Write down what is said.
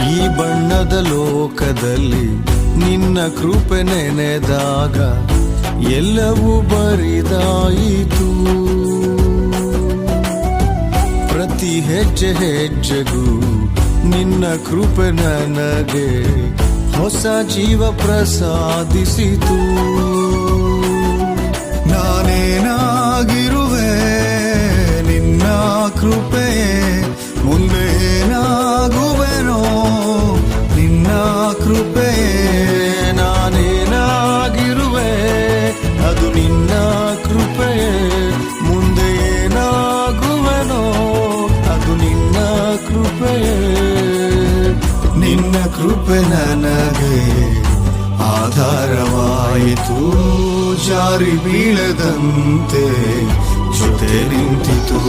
ಈ ಬಣ್ಣದ ಲೋಕದಲ್ಲಿ ನಿನ್ನ ಕೃಪೆ ನೆನೆದಾಗ ಎಲ್ಲವೂ ಬರಿದಾಯಿತು. ಪ್ರತಿ ಹೆಜ್ಜೆ ಹೆಜ್ಜೆಗೂ ನಿನ್ನ ಕೃಪೆ ನನಗೆ ಹೊಸ ಜೀವ ಪ್ರಸಾದಿಸಿತು. ನಾನೇನಾಗಿರುವೆ ನಿನ್ನ ಕೃಪೆಯೇ, ಮುಂದೆ ಏನಾಗುವೆನೋ ನಿನ್ನ ಕೃಪೆಯೇ. ನಾನೇನಾಗಿರುವೆ ಅದು ನಿನ್ನ ಕೃಪೆಯೇ, ಮುಂದೆ ಏನಾಗುವೆನೋ ಅದು ನಿನ್ನ ಕೃಪೆಯೇ. ನಿನ್ನ ಕೃಪೆ ನನಗೆ ಆಧಾರವಾಯಿತು, ಜಾರಿ ಬೀಳದಂತೆ ಜೊತೆ ನಿಂತಿತು.